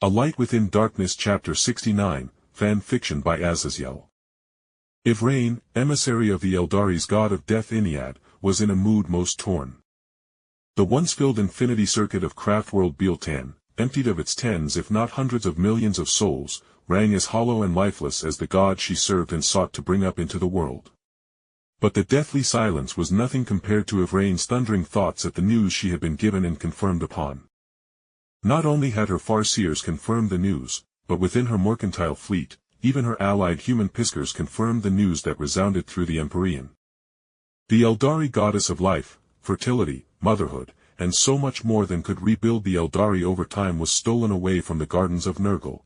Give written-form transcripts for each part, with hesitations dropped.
A Light Within Darkness Chapter 69, Fan Fiction by Azazyel. Yvraine, emissary of the Aeldari's god of death Ynnead, was in a mood most torn. The once-filled infinity circuit of Craftworld Biel-Tan, emptied of its tens if not hundreds of millions of souls, rang as hollow and lifeless as the god she served and sought to bring up into the world. But the deathly silence was nothing compared to Yvraine's thundering thoughts at the news she had been given and confirmed upon. Not only had her farseers confirmed the news, but within her mercantile fleet, even her allied human piskers confirmed the news that resounded through the Empyrean. The Aeldari goddess of life, fertility, motherhood, and so much more than could rebuild the Aeldari over time was stolen away from the gardens of Nergal.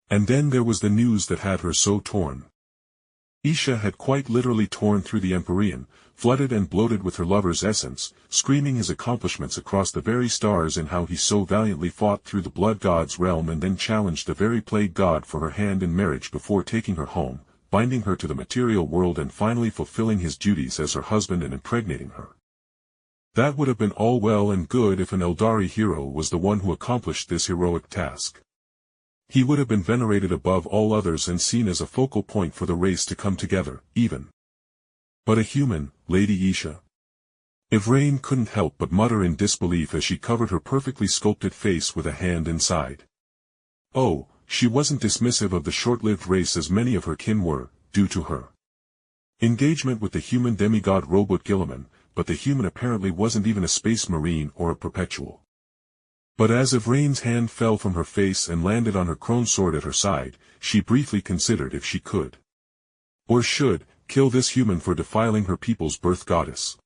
And then there was the news that had her so torn. Isha had quite literally torn through the Empyrean, flooded and bloated with her lover's essence, screaming his accomplishments across the very stars and how he so valiantly fought through the blood god's realm and then challenged the very plague god for her hand in marriage before taking her home, binding her to the material world and finally fulfilling his duties as her husband and impregnating her. That would have been all well and good if an Aeldari hero was the one who accomplished this heroic task. He would have been venerated above all others and seen as a focal point for the race to come together, even. But a human, Lady Isha. Yvraine couldn't help but mutter in disbelief as she covered her perfectly sculpted face with a hand inside. Oh, she wasn't dismissive of the short-lived race as many of her kin were, due to her engagement with the human demigod robot Gilliman, but the human apparently wasn't even a space marine or a perpetual. But as Yvraine's hand fell from her face and landed on her crone sword at her side, she briefly considered if she could, or should, kill this human for defiling her people's birth goddess.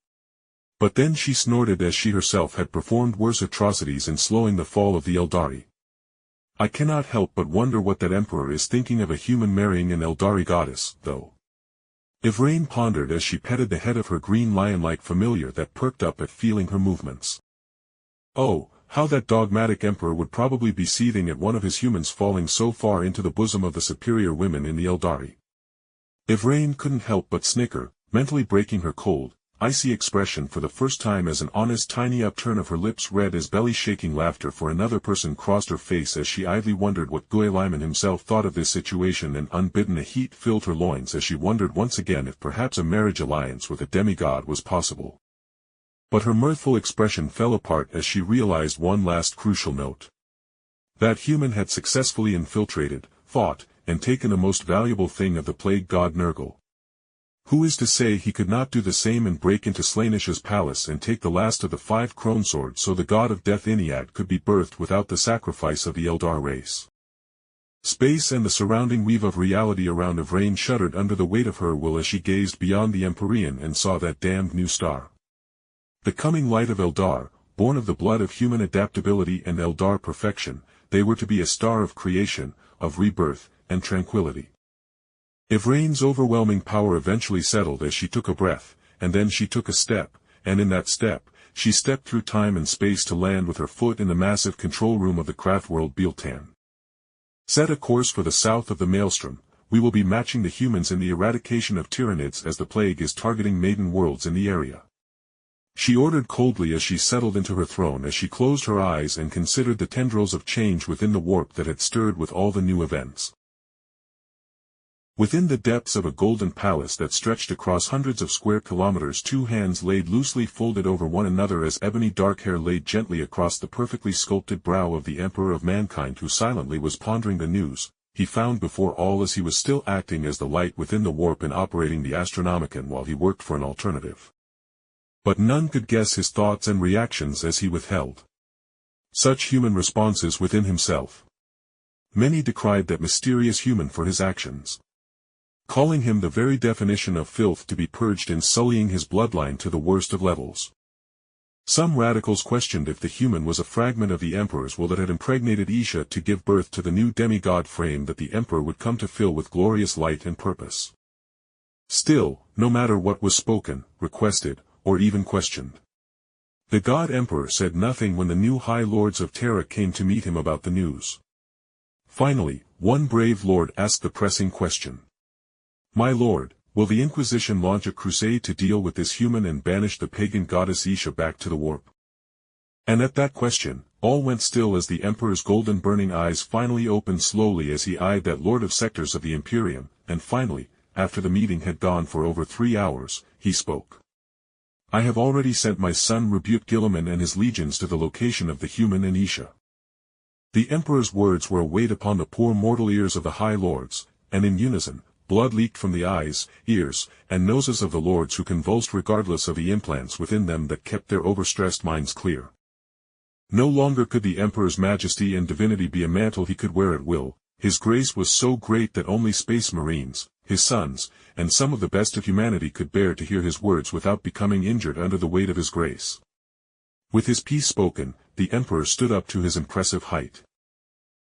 But then she snorted as she herself had performed worse atrocities in slowing the fall of the Aeldari. I cannot help but wonder what that emperor is thinking of a human marrying an Aeldari goddess, though. Yvraine pondered as she petted the head of her green lion-like familiar that perked up at feeling her movements. Oh, how that dogmatic emperor would probably be seething at one of his humans falling so far into the bosom of the superior women in the Aeldari. Yvraine couldn't help but snicker, mentally breaking her cold, icy expression for the first time as an honest tiny upturn of her lips red as belly-shaking laughter for another person crossed her face as she idly wondered what Guilliman himself thought of this situation, and unbidden a heat filled her loins as she wondered once again if perhaps a marriage alliance with a demigod was possible. But her mirthful expression fell apart as she realized one last crucial note. That human had successfully infiltrated, fought, and taken the most valuable thing of the plague god Nergal. Who is to say he could not do the same and break into Slaanisha's palace and take the last of the 5 crone swords so the god of death Ynnead could be birthed without the sacrifice of the Eldar race? Space and the surrounding weave of reality around Yvraine shuddered under the weight of her will as she gazed beyond the Empyrean and saw that damned new star. The coming light of Eldar, born of the blood of human adaptability and Eldar perfection, they were to be a star of creation, of rebirth, and tranquility. Yvraine's overwhelming power eventually settled as she took a breath, and then she took a step, and in that step, she stepped through time and space to land with her foot in the massive control room of the Craftworld Biel-Tan. Set a course for the south of the Maelstrom, we will be matching the humans in the eradication of Tyranids as the plague is targeting maiden worlds in the area. She ordered coldly as she settled into her throne as she closed her eyes and considered the tendrils of change within the warp that had stirred with all the new events. Within the depths of a golden palace that stretched across hundreds of square kilometers, 2 hands laid loosely folded over one another as ebony dark hair laid gently across the perfectly sculpted brow of the Emperor of Mankind, who silently was pondering the news he found before all as he was still acting as the light within the warp and operating the Astronomicon while he worked for an alternative. But none could guess his thoughts and reactions as he withheld such human responses within himself. Many decried that mysterious human for his actions, calling him the very definition of filth to be purged in sullying his bloodline to the worst of levels. Some radicals questioned if the human was a fragment of the Emperor's will that had impregnated Isha to give birth to the new demigod frame that the Emperor would come to fill with glorious light and purpose. Still, no matter what was spoken, requested, or even questioned, the God Emperor said nothing when the new High Lords of Terra came to meet him about the news. Finally, one brave lord asked the pressing question. My lord, will the Inquisition launch a crusade to deal with this human and banish the pagan goddess Isha back to the warp? And at that question, All went still as the Emperor's golden burning eyes finally opened slowly as he eyed that Lord of Sectors of the Imperium, and finally, after the meeting had gone for over 3 hours, he spoke. I have already sent my son Rebute-Gilliman and his legions to the location of the human Anisha. The Emperor's words were a weight upon the poor mortal ears of the High Lords, and in unison, blood leaked from the eyes, ears, and noses of the lords who convulsed regardless of the implants within them that kept their overstressed minds clear. No longer could the Emperor's majesty and divinity be a mantle he could wear at will. His grace was so great that only Space Marines, his sons, and some of the best of humanity could bear to hear his words without becoming injured under the weight of his grace. With his peace spoken, the Emperor stood up to his impressive height.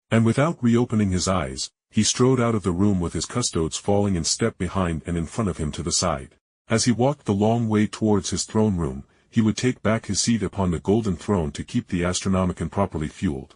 And without reopening his eyes, he strode out of the room with his custodes falling in step behind and in front of him to the side. As he walked the long way towards his throne room, he would take back his seat upon the golden throne to keep the Astronomicon properly fueled.